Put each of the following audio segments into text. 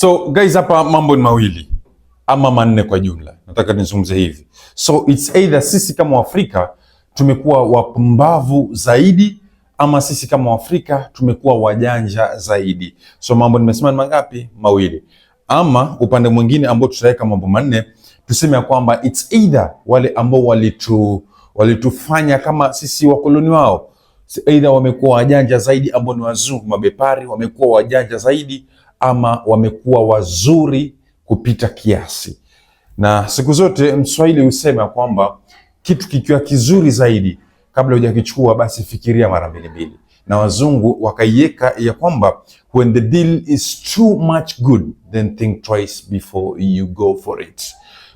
So guys, hapa mambo ni mawili ama manne kwa jumla, nataka nizungumze hivi. So it's either sisi kama Waafrika tumekuwa wapumbavu zaidi ama sisi kama Waafrika tumekuwa wajanja zaidi. So mambo nimesema ni mangapi? Mawili. Ama upande mwingine ambao tutaweka mambo manne, tuseme ya kwamba it's either wale ambao walitufanya kama sisi wakoloni wao, either wamekuwa wajanja zaidi ambao ni wazungu mabepari, wamekuwa wajanja zaidi ama wamekuwa wazuri kupita kiasi. Na siku zote Mswahili husema kwamba kitu kikiwa kizuri zaidi, kabla hujakichukua basi fikiria mara mbili. Na wazungu wakaiweka ya kwamba when the deal is too much good then think twice before you go for it.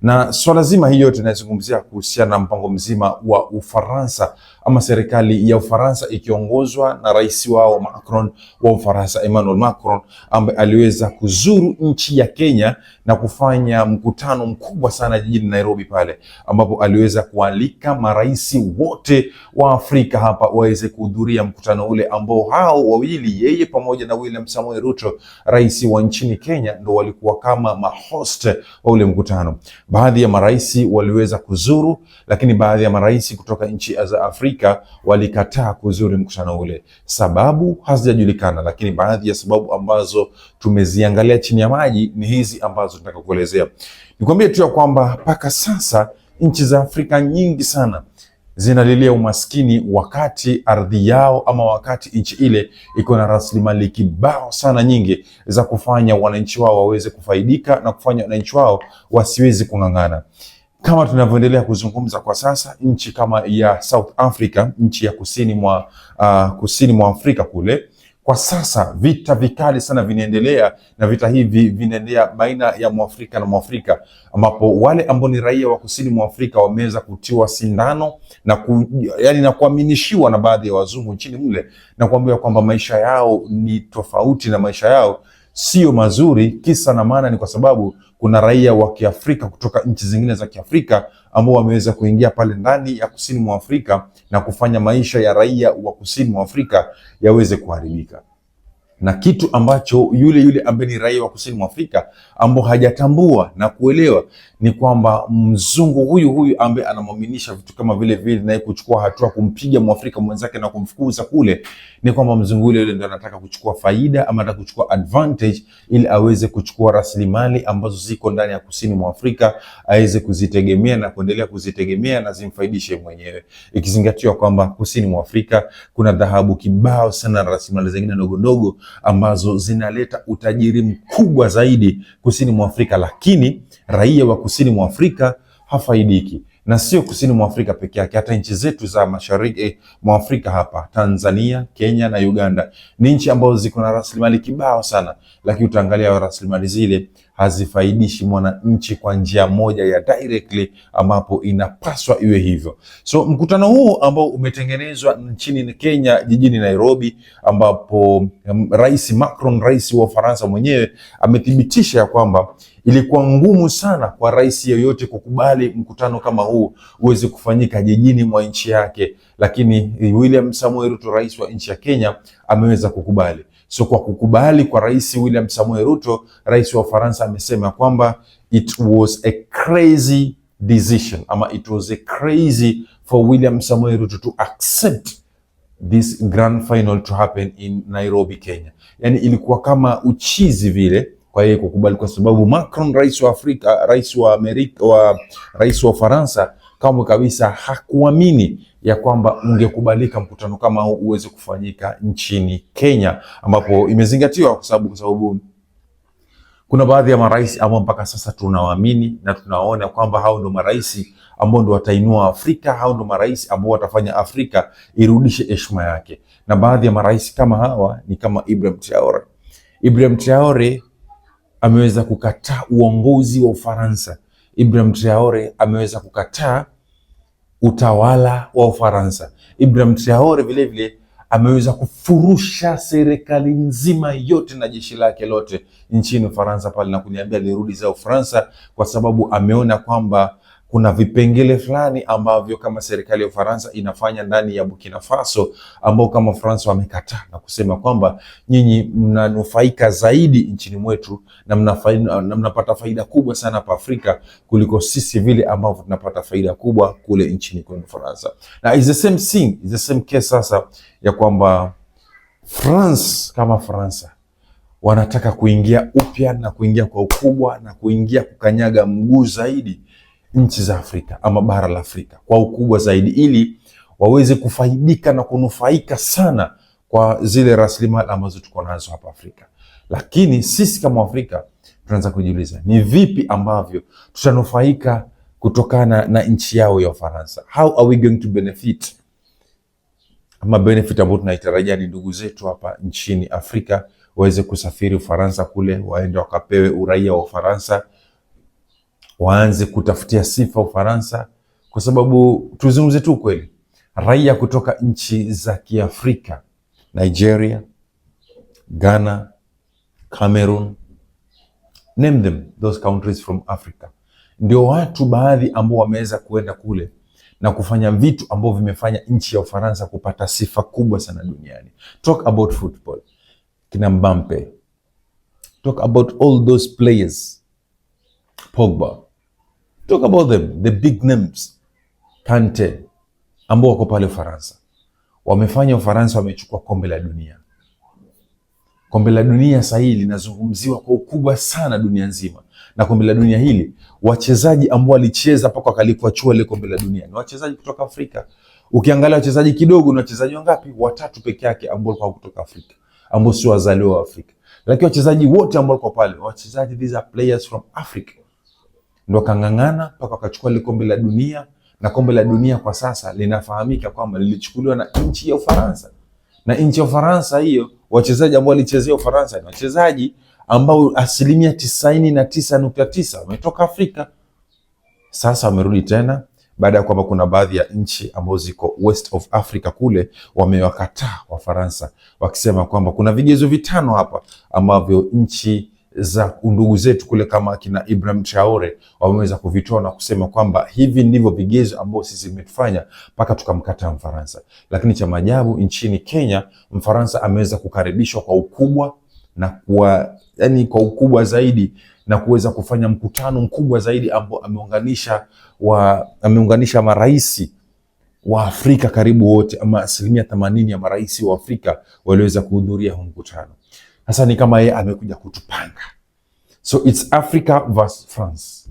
Na swala zima hii yote inazungumzia kuhusiana na mpango mzima wa Ufaransa ama serikali ya Ufaransa ikiongozwa na rais wao Macron wa Ufaransa, Emmanuel Macron, ambaye aliweza kuzuru nchi ya Kenya na kufanya mkutano mkubwa sana jijini Nairobi pale, ambapo aliweza kualika marais wote wa Afrika hapa waweze kuhudhuria mkutano ule, ambao hao wawili, yeye pamoja na William Samoei Ruto, rais wa nchini Kenya, ndo walikuwa kama mahost wa ule mkutano. Baadhi ya marais waliweza kuzuru, lakini baadhi ya marais kutoka nchi za Afrika walikataa kuzuru mkutano ule. Sababu hazijajulikana, lakini baadhi ya sababu ambazo tumeziangalia chini ya maji ni hizi ambazo nataka kuelezea. Nikwambie tu ya kwamba mpaka sasa nchi za Afrika nyingi sana zinalilia umaskini, wakati ardhi yao ama wakati nchi ile iko na rasilimali kibao sana nyingi za kufanya wananchi wao waweze kufaidika na kufanya wananchi wao wasiwezi kung'ang'ana. Kama tunavyoendelea kuzungumza kwa sasa, nchi kama ya South Africa, nchi ya kusini mwa Afrika kule, kwa sasa vita vikali sana vinaendelea, na vita hivi vinaendelea baina ya Mwafrika na Mwafrika, ambapo wale ambao ni raia wa kusini mwa Afrika wameweza kutiwa sindano na kuaminishiwa na baadhi ya wazungu nchini mle, na kuambiwa kwamba maisha yao ni tofauti na maisha yao sio mazuri. Kisa na maana ni kwa sababu kuna raia wa Kiafrika kutoka nchi zingine za Kiafrika ambao wameweza kuingia pale ndani ya kusini mwa Afrika na kufanya maisha ya raia wa kusini mwa Afrika yaweze kuharibika. Na kitu ambacho yule ambaye ni raia wa kusini mwa Afrika ambao hajatambua na kuelewa ni kwamba mzungu huyu ambaye anamwaminisha vitu kama vile na kuchukua hatua kumpiga Mwafrika mwenzake na kumfukuza kule, ni kwamba mzungu yule ndio anataka kuchukua faida ama anataka kuchukua advantage ili aweze kuchukua rasilimali ambazo ziko ndani ya kusini mwa Afrika, aweze kuzitegemea na kuendelea kuzitegemea na zimfaidishe mwenyewe, ikizingatiwa kwamba kusini mwa Afrika kuna dhahabu kibao sana na rasilimali zingine ndogo ndogo ambazo zinaleta utajiri mkubwa zaidi kusini mwa Afrika, lakini raia wa kusini mwa Afrika hafaidiki. Na sio kusini mwa Afrika peke yake, hata nchi zetu za mashariki mwa Afrika hapa, Tanzania, Kenya na Uganda, ni nchi ambazo ziko na rasilimali kibao sana, lakini utaangalia rasilimali zile hazifaidishi mwananchi kwa njia moja ya directly ambapo inapaswa iwe hivyo. So mkutano huu ambao umetengenezwa nchini Kenya jijini Nairobi, ambapo Rais Macron, rais wa Ufaransa mwenyewe, amethibitisha ya kwamba ilikuwa ngumu sana kwa rais yeyote kukubali mkutano kama huu uweze kufanyika jijini mwa nchi yake, lakini William Samoei Ruto, rais wa nchi ya Kenya, ameweza kukubali. So kwa kukubali kwa rais William Samoei Ruto, rais wa Ufaransa, amesema kwamba it was a crazy decision ama it was a crazy for William Samoei Ruto to accept this grand final to happen in Nairobi, Kenya. Yani ilikuwa kama uchizi vile kwa yeye kukubali, kwa sababu Macron, rais wa Afrika, rais wa Ufaransa, kama kabisa hakuamini ya kwamba ungekubalika mkutano kama huu uweze kufanyika nchini Kenya, ambapo imezingatiwa kwa sababu kuna baadhi ya marais ambao mpaka sasa tunawaamini na tunaona kwamba hao ndo marais ambao ndo watainua Afrika, hao ndo marais ambao watafanya Afrika irudishe heshima yake. Na baadhi ya marais kama hawa ni kama Ibrahim Traore. Ibrahim Traore ameweza kukataa uongozi wa Ufaransa. Ibrahim Traore ameweza kukataa utawala wa Ufaransa. Ibrahim Traore vile vile ameweza kufurusha serikali nzima yote na jeshi lake lote nchini Ufaransa pale, na kuniambia lirudi za Ufaransa, kwa sababu ameona kwamba kuna vipengele fulani ambavyo kama serikali ya Ufaransa inafanya ndani ya Burkina Faso, ambao kama Ufaransa wamekataa na kusema kwamba nyinyi mnanufaika zaidi nchini mwetu na mnapata faida kubwa sana hapa Afrika kuliko sisi vile ambavyo tunapata faida kubwa kule nchini kwa Ufaransa. Na is the same thing, is the same case sasa ya kwamba France kama Faransa wanataka kuingia upya na kuingia kwa ukubwa na kuingia kukanyaga mguu zaidi nchi za Afrika ama bara la Afrika kwa ukubwa zaidi, ili waweze kufaidika na kunufaika sana kwa zile rasilimali ambazo tuko nazo hapa Afrika. Lakini sisi kama Afrika tunaanza kujiuliza ni vipi ambavyo tutanufaika kutokana na nchi yao ya Ufaransa. How are we going to benefit? Ama benefit ambayo tunaitarajia ni ndugu zetu hapa nchini Afrika waweze kusafiri Ufaransa kule, waende wakapewe uraia wa Ufaransa, waanze kutafutia sifa Ufaransa, kwa sababu tuzungumze tu kweli, raia kutoka nchi za Kiafrika, Nigeria, Ghana, Cameroon, name them, those countries from Africa, ndio watu baadhi ambao wameweza kuenda kule na kufanya vitu ambavyo vimefanya nchi ya Ufaransa kupata sifa kubwa sana duniani. Talk about football, kina Mbappe, talk about all those players, Pogba, talk about them, the big names, Kante, ambao wako pale Ufaransa. Wamefanya Ufaransa wamechukua kombe la dunia. Kombe la dunia sasa hili linazungumziwa kwa ukubwa sana dunia nzima. Na kombe la dunia hili, wachezaji ambao walicheza mpaka wakalikuachua ile kombe la dunia ni wachezaji kutoka Afrika. Ukiangalia wachezaji kidogo, na wachezaji wangapi? 3 peke yake ambao walikuwa kutoka Afrika, ambao sio wazaliwa wa Afrika. Lakini wachezaji wote ambao walikuwa pale, wachezaji, these are players from Africa. Ndio kangangana mpaka wakachukua ile kombe la dunia. Na kombe la dunia kwa sasa linafahamika kwamba lilichukuliwa na nchi ya Ufaransa. Na nchi ya Ufaransa hiyo, wachezaji ambao walichezea Ufaransa ni wachezaji ambao 99.9% wametoka Afrika. Sasa wamerudi tena baada ya kwamba kuna baadhi ya nchi ambazo ziko West of Africa kule wamewakataa Wafaransa, wakisema kwamba kuna vigezo 5 hapa ambavyo nchi za ndugu zetu kule kama kina Ibrahim Traore wameweza kuvitoa na kusema kwamba hivi ndivyo vigezo ambavyo sisi vimetufanya mpaka tukamkataa Mfaransa. Lakini cha maajabu, nchini Kenya Mfaransa ameweza kukaribishwa kwa ukubwa na kwa ukubwa zaidi, na kuweza kufanya mkutano mkubwa zaidi ambao ameunganisha marais wa Afrika karibu wote, ama 80% ya marais wa Afrika waliweza kuhudhuria huu mkutano. Sasa ni kama yeye amekuja kutupanga. So it's Africa versus France.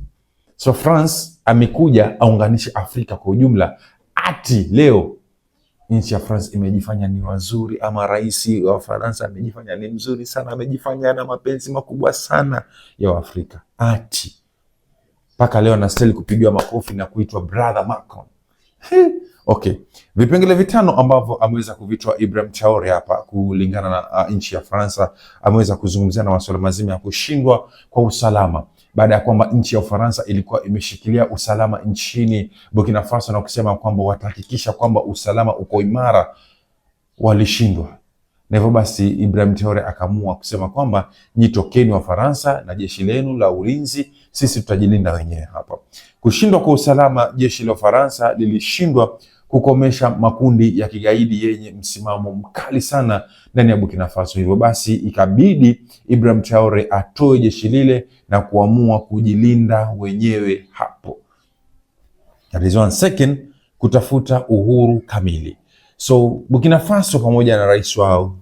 So France amekuja aunganishe Afrika kwa ujumla. Ati leo nchi ya France imejifanya ni wazuri, ama rais wa Faransa amejifanya ni mzuri sana, amejifanya na mapenzi makubwa sana ya Afrika. Ati mpaka leo anastahili kupigiwa makofi na kuitwa brother Macron. Okay. Vipengele 5 ambavyo ameweza kuvitoa Ibrahim Traore hapa kulingana na nchi ya Faransa. Ameweza kuzungumzia na masuala mazima ya kushindwa kwa usalama baada ya kwamba nchi ya Ufaransa ilikuwa imeshikilia usalama nchini Burkina Faso na kusema kwamba watahakikisha kwamba usalama uko imara. Walishindwa. Na hivyo basi Ibrahim Traore akaamua kusema kwamba nyitokeni wa Faransa na jeshi lenu la ulinzi, sisi tutajilinda wenyewe hapa. Kushindwa kwa usalama, jeshi la Faransa lilishindwa kukomesha makundi ya kigaidi yenye msimamo mkali sana ndani ya Burkina Faso. Hivyo basi ikabidi Ibrahim Traore atoe jeshi lile na kuamua kujilinda wenyewe hapo. That is one second, kutafuta uhuru kamili. So Burkina Faso pamoja na rais wao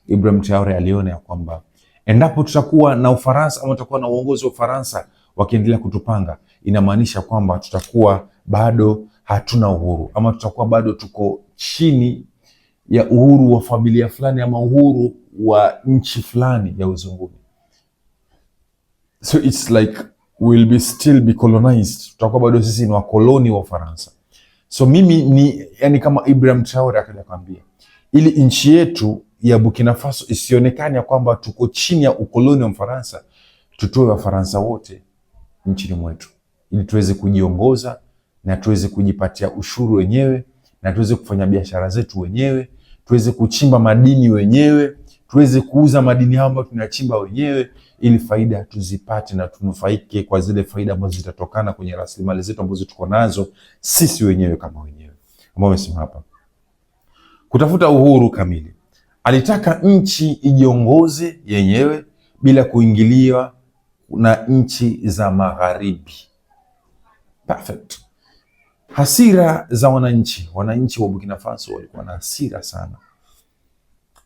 Ibrahim Traore aliona ya kwamba endapo tutakuwa na Ufaransa ama tutakuwa na uongozi wa Ufaransa wakiendelea kutupanga, inamaanisha kwamba tutakuwa bado hatuna uhuru, ama tutakuwa bado tuko chini ya uhuru wa familia fulani ama uhuru wa nchi fulani ya uzunguni. So it's like we'll be still be colonized. Tutakuwa bado sisi ni wakoloni wa Ufaransa. So mimi ni kama Ibrahim Traore akaja kwambia, ili nchi yetu ya Burkina Faso isionekane kwamba tuko chini ya ukoloni wa Mfaransa, tutoe Wafaransa wote nchini mwetu ili tuweze kujiongoza na tuweze kujipatia ushuru wenyewe na tuweze kufanya biashara zetu wenyewe, tuweze kuchimba madini wenyewe, tuweze kuuza madini hayo ambayo tunachimba wenyewe, ili faida tuzipate na tunufaike kwa zile faida ambazo zitatokana kwenye rasilimali zetu ambazo tuko nazo sisi wenyewe kama wenyewe. Ambao amesema hapa kutafuta uhuru kamili. Alitaka nchi ijiongoze yenyewe bila kuingiliwa na nchi za magharibi. Perfect. Hasira za wananchi wa Burkina Faso walikuwa na hasira sana.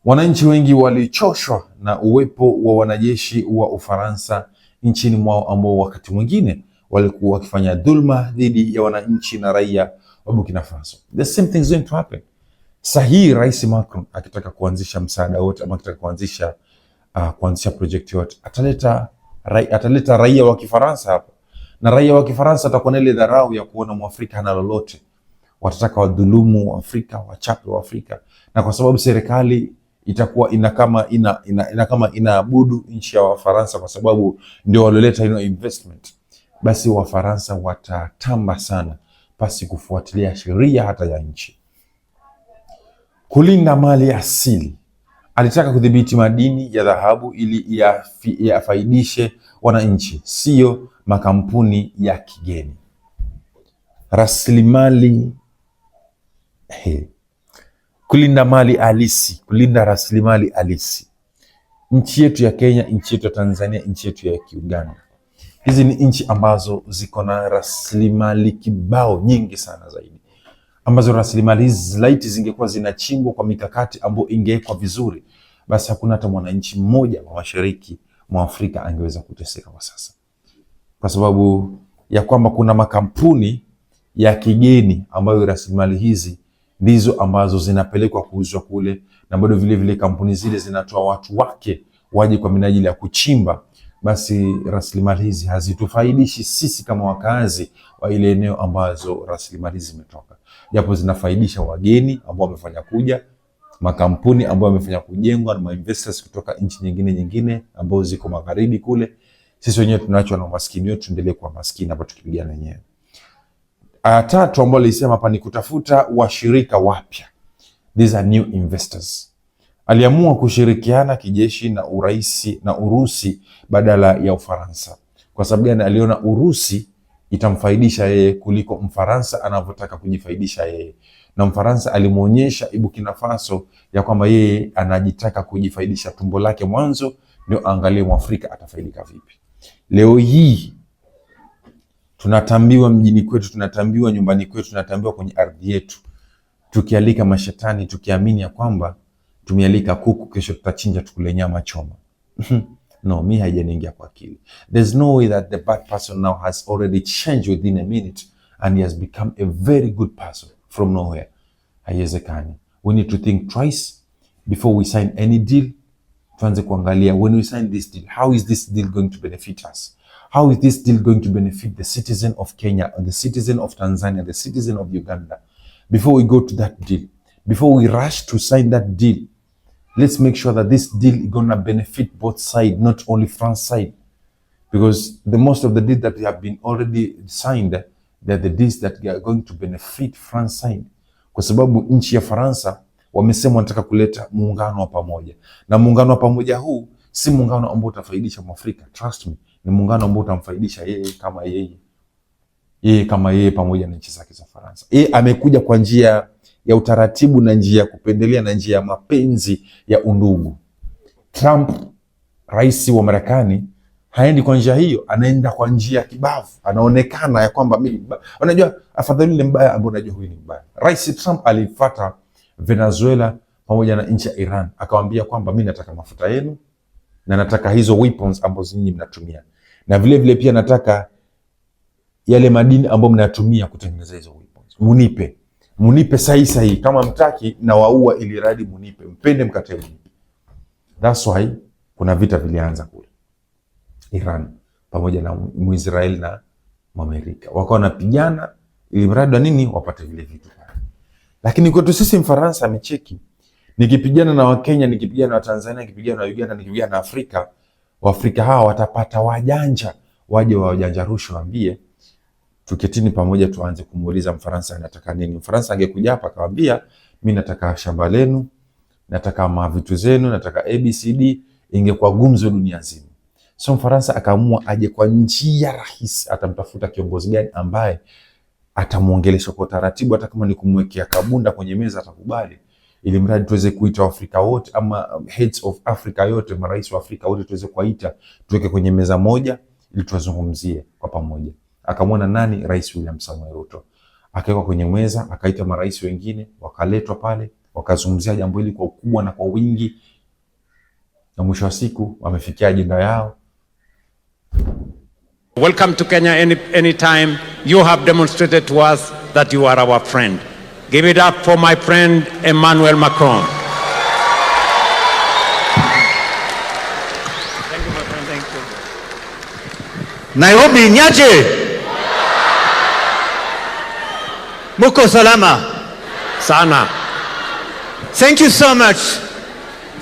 Wananchi wengi walichoshwa na uwepo wa wanajeshi wa Ufaransa nchini mwao, ambao wakati mwingine walikuwa wakifanya dhulma dhidi ya wananchi na raia wa Burkina Faso. The same thing is going to happen. Sahihi Rais Macron akitaka kuanzisha msaada wote ama akitaka kuanzisha project yote, ataleta raia wa Kifaransa hapa, na raia wa Kifaransa atakuwa na ile dharau ya kuona Mwafrika hana lolote. Watataka wadhulumu wa Afrika, wachape wa Afrika, na kwa sababu serikali itakuwa inaabudu nchi ya Wafaransa kwa sababu ndio walioleta investment, basi Wafaransa watatamba sana pasi kufuatilia sheria hata ya nchi. Kulinda mali asili. Alitaka kudhibiti madini ya dhahabu ili yafaidishe wananchi, sio makampuni ya kigeni. Rasilimali kulinda mali halisi, kulinda rasilimali halisi. Nchi yetu ya Kenya, nchi yetu ya Tanzania, nchi yetu ya Uganda, hizi ni nchi ambazo ziko na rasilimali kibao nyingi sana zaidi, ambazo rasilimali hizi laiti zingekuwa zinachimbwa kwa mikakati ambayo ingewekwa vizuri, basi hakuna hata mwananchi mmoja wa mashariki mwa Afrika angeweza kuteseka kwa sasa, kwa sababu ya kwamba kuna makampuni ya kigeni ambayo rasilimali hizi ndizo ambazo zinapelekwa kuuzwa kule, na bado vile vile kampuni zile zinatoa watu wake waje kwa minajili ya kuchimba. Basi rasilimali hizi hazitufaidishi sisi kama wakazi wa ile eneo ambazo rasilimali hizi zimetoka, japo zinafaidisha wageni ambao wamefanya kuja, makampuni ambao wamefanya kujengwa na investors kutoka nchi nyingine ambao ziko magharibi kule. Sisi wenyewe tunaachwa na umaskini wetu, tuendelee kuwa maskini hapa tukipigana wenyewe. Tatu ambao alisema hapa ni kutafuta washirika wapya. These are new investors. Aliamua kushirikiana kijeshi na Urusi badala ya Ufaransa. Kwa sababu gani? Aliona Urusi itamfaidisha yeye kuliko Mfaransa anavyotaka kujifaidisha yeye. Na Mfaransa alimuonyesha Burkina Faso ya kwamba yeye anajitaka kujifaidisha tumbo lake mwanzo, ndio angalie Mwafrika atafaidika vipi. Leo hii tunatambiwa mjini kwetu, tunatambiwa nyumbani kwetu, tunatambiwa kwenye ardhi yetu, tukialika mashetani tukiamini ya kwamba tumealika kuku, kesho tutachinja tukule nyama choma. No, mi haijaniingia kwa akili. There's no way that the bad person now has already changed within a minute and he has become a very good person from nowhere. Haiwezekani. We need to think twice before we sign any deal. Tuanze kuangalia, when we sign this deal, how is this deal going to benefit us? How is this deal going to benefit the citizen of Kenya, or the citizen of Tanzania, the citizen of Uganda? Before we go to that deal, before we rush to sign that deal, let's make sure that this deal is going to benefit both sides, not only France side. Because the most of the deals that have been already signed, they're the deals that are going to benefit France side. Kwa sababu nchi ya Faransa wamesema wanataka kuleta muungano wa pamoja. Na muungano wa pamoja huu si muungano ambao utafaidisha Mwafrika, trust me. Ni muungano ambao utamfaidisha yeye kama yeye pamoja na nchi zake za Faransa. Yeye amekuja kwa njia ya utaratibu na njia ya kupendelea na njia ya mapenzi ya undugu. Trump, rais wa Marekani, haendi kwa njia hiyo, anaenda kwa njia ya kibavu. Anaonekana ya kwamba mimi mbaya. Unajua afadhali yule mbaya ambaye unajua huyu ni mbaya. Rais Trump alifuata Venezuela pamoja na nchi ya Iran, akawaambia kwamba mimi nataka mafuta yenu na nataka hizo weapons ambazo nyinyi mnatumia, na vile vile pia nataka yale madini ambayo mnatumia kutengeneza hizo weapons. Munipe sahihi. Kama mtaki na waua ili radi munipe. Mpende mkate munipe. That's why kuna vita vilianza kule Iran pamoja na Israel na Amerika. Wakawa wanapigana ili mradi wa nini? Wapate vile vitu. Lakini kwetu sisi Mfaransa amecheki. Nikipigana na Wakenya, nikipigana na Tanzania, nikipigana na Uganda, nikipigana na Afrika, Waafrika hawa watapata wajanja, waje wajanja rushwa, waambie tuketini pamoja tuanze kumuuliza Mfaransa anataka nini. Mfaransa angekuja hapa akamwambia mimi nataka shamba lenu, nataka mavitu zenu, nataka ABCD, ingekuwa gumzo dunia nzima. So Mfaransa akaamua aje kwa njia rahisi, atamtafuta kiongozi gani ambaye atamuongelesha kwa taratibu, hata kama ni kumwekea kabunda kwenye meza atakubali, ili mradi tuweze kuita Afrika wote ama heads of Africa yote, marais wa Afrika wote tuweze kuita, tuweke kwenye meza moja ili tuwazungumzie kwa pamoja. Akamwona nani? Rais William Samoei Ruto. Akawekwa kwenye meza, akaita marais wengine, wakaletwa pale, wakazungumzia jambo hili kwa ukubwa na kwa wingi, na mwisho wa siku wamefikia ajenda yao. Welcome to Kenya anytime. You have demonstrated to us that you are our friend. Give it up for my friend Emmanuel Macron. Thank you, my friend. Thank you. Nairobi nyaje. Muko salama. Sana. Thank you so much.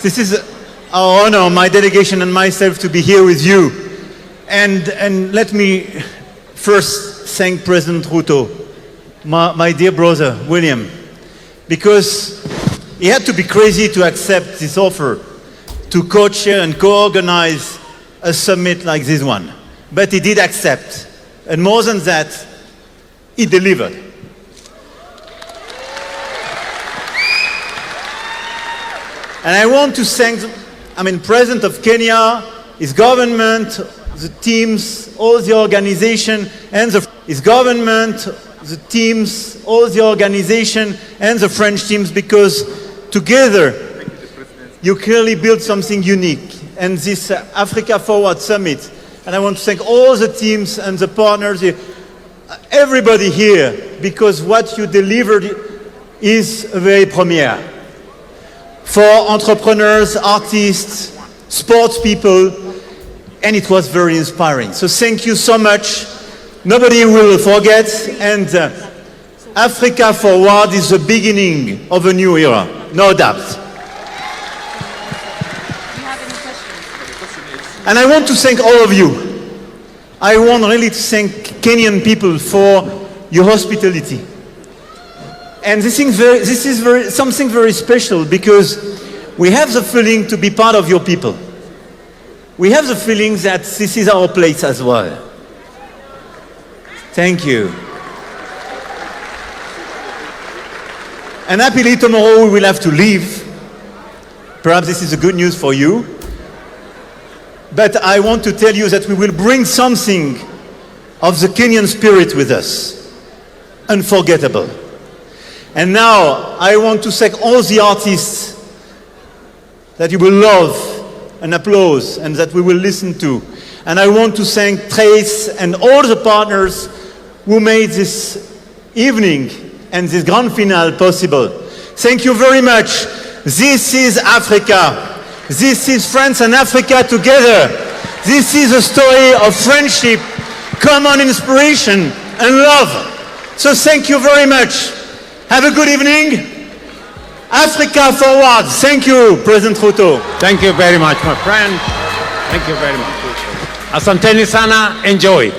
This is our honor, my delegation and myself, to be here with you. And let me first thank President Ruto, my dear brother, William, because he had to be crazy to accept this offer to co-chair and co-organize a summit like this one. But he did accept. And more than that, he delivered. And I want to thank, President of Kenya, his government, the teams, all the organization, and his government, the teams, all the organization, and the French teams, because together you clearly built something unique. And this Africa Forward Summit, and I want to thank all the teams and the partners, everybody here, because what you delivered is a very premiere. For entrepreneurs, artists, sports people, and it was very inspiring. So thank you so much. Nobody will forget, and Africa Forward is the beginning of a new era, no doubt. Do you have any questions? And I want to thank all of you. I want really to thank Kenyan people for your hospitality. And this is something very special, because we have the feeling to be part of your people. We have the feeling that this is our place as well. Thank you. And happily tomorrow we will have to leave. Perhaps this is a good news for you. But I want to tell you that we will bring something of the Kenyan spirit with us. Unforgettable. And now I want to thank all the artists that you will love and applause and that we will listen to. And I want to thank Trace and all the partners who made this evening and this grand finale possible. Thank you very much. This is Africa. This is France and Africa together. This is a story of friendship, common inspiration and love. So thank you very much. Have a good evening. Africa Forward. Thank you, President Ruto. Thank you very much, my friend. Thank you very much. Asanteni sana. Enjoy.